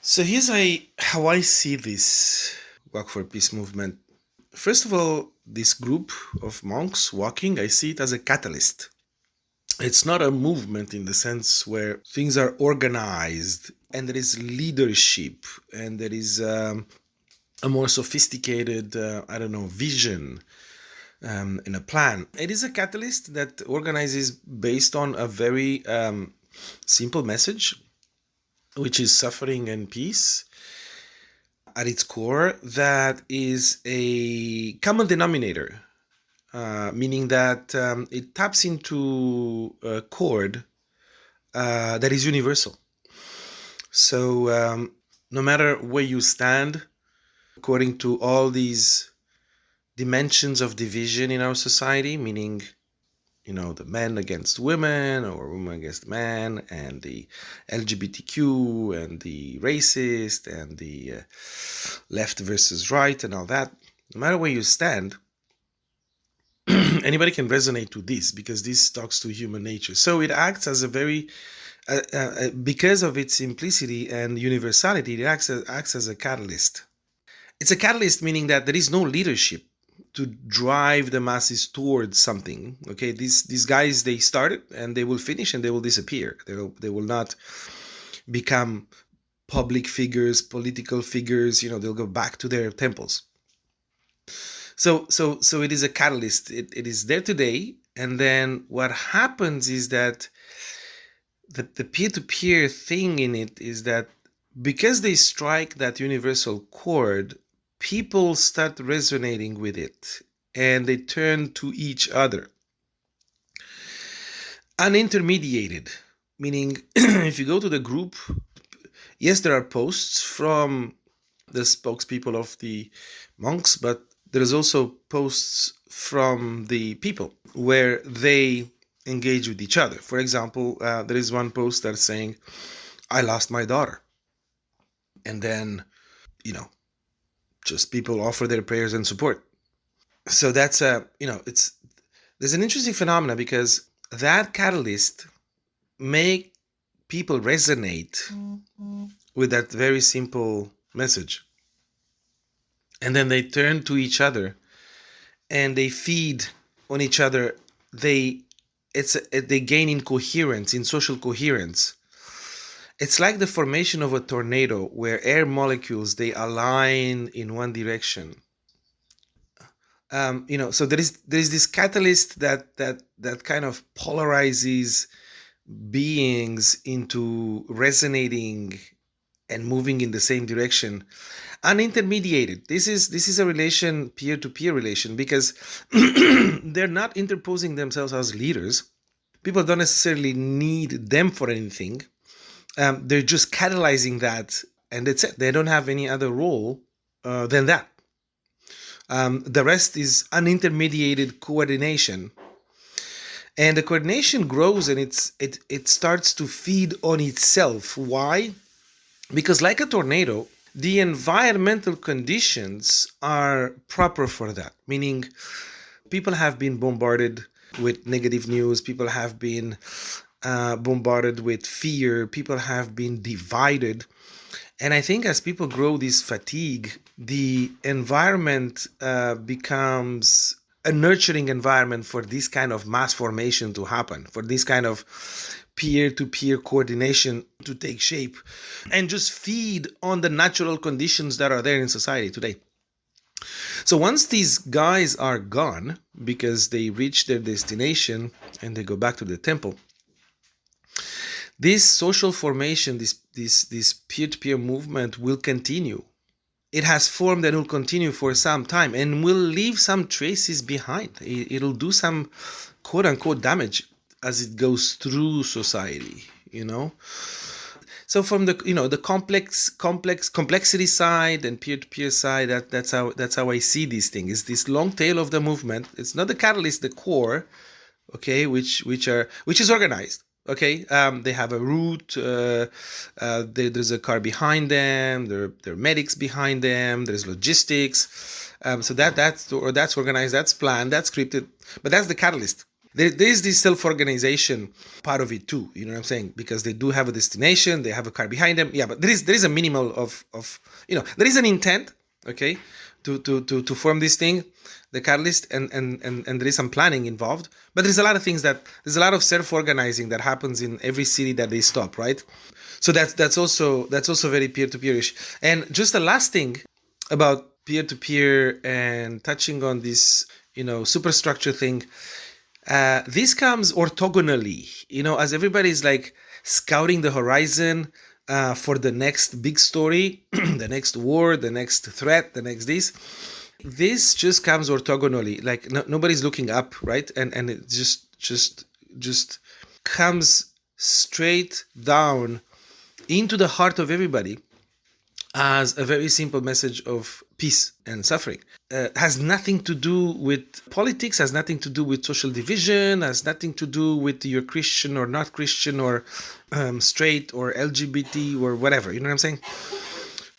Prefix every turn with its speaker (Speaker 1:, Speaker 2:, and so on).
Speaker 1: So how I see this Walk for Peace movement. First of all, this group of monks walking, I see it as a catalyst. It's not a movement in the sense where things are organized and there is leadership and there is a more sophisticated, vision in a plan. It is a catalyst that organizes based on a very simple message, which is suffering and peace at its core. That is a common denominator, meaning that it taps into a chord that is universal. So no matter where you stand, according to all these dimensions of division in our society, meaning the men against women or women against men, and the LGBTQ and the racist and the left versus right and all that, no matter where you stand, anybody can resonate to this because this talks to human nature. So it acts as a very, because of its simplicity and universality, it acts as a catalyst. It's a catalyst, meaning that there is no leadership to drive the masses towards something. Okay, these guys, they started and they will finish and they will disappear. They will not become public figures, political figures. They'll go back to their temples. So it is a catalyst. It is there today, and then what happens is that the peer-to-peer thing in it is that because they strike that universal chord, people start resonating with it and they turn to each other. Unintermediated, meaning if you go to the group, yes, there are posts from the spokespeople of the monks, but there's also posts from the people where they engage with each other. For example, there is one post that's saying, "I lost my daughter." And then, just people offer their prayers and support. So that's there's an interesting phenomena because that catalyst make people resonate with that very simple message, and then they turn to each other and they feed on each other. They gain in coherence, in social coherence. It's like the formation of a tornado where air molecules, they align in one direction. So there is this catalyst that kind of polarizes beings into resonating and moving in the same direction. Unintermediated. This is a relation, peer-to-peer relation, because they're not interposing themselves as leaders. People don't necessarily need them for anything. They're just catalyzing that, and that's it. They don't have any other role than that. The rest is unintermediated coordination, and the coordination grows and it starts to feed on itself. Why? Because like a tornado, the environmental conditions are proper for that. Meaning, people have been bombarded with negative news. People have been bombarded with fear. People have been divided. And I think as people grow this fatigue, the environment becomes a nurturing environment for this kind of mass formation to happen, for this kind of peer-to-peer coordination to take shape and just feed on the natural conditions that are there in society today. So once these guys are gone, because they reach their destination and they go back to the temple, this social formation, this peer-to-peer movement will continue. It has formed and will continue for some time and will leave some traces behind. It'll do some quote-unquote damage as it goes through society, So from the complexity side and peer-to-peer side, that's how I see these things. It's this long tail of the movement. It's not the catalyst, the core, okay, which is organized. Okay, they have a route. There's a car behind them. There are medics behind them. There's logistics. So that's organized. That's planned. That's scripted. But that's the catalyst. there's this self-organization part of it too. You know what I'm saying? Because they do have a destination, they have a car behind them. Yeah, but there is a minimal of there is an intent, okay, to form this thing, the catalyst, and there is some planning involved. But there's a lot of things there's a lot of self-organizing that happens in every city that they stop, right? So that's also very peer-to-peerish. And just the last thing about peer-to-peer and touching on this superstructure thing, this comes orthogonally, as everybody's like scouting the horizon for the next big story, the next war, the next threat, the next this just comes orthogonally, like nobody's looking up, right? And it just comes straight down into the heart of everybody as a very simple message of peace and suffering. Has nothing to do with politics, has nothing to do with social division, has nothing to do with you're Christian or not Christian, or straight or LGBT or whatever. You know what I'm saying?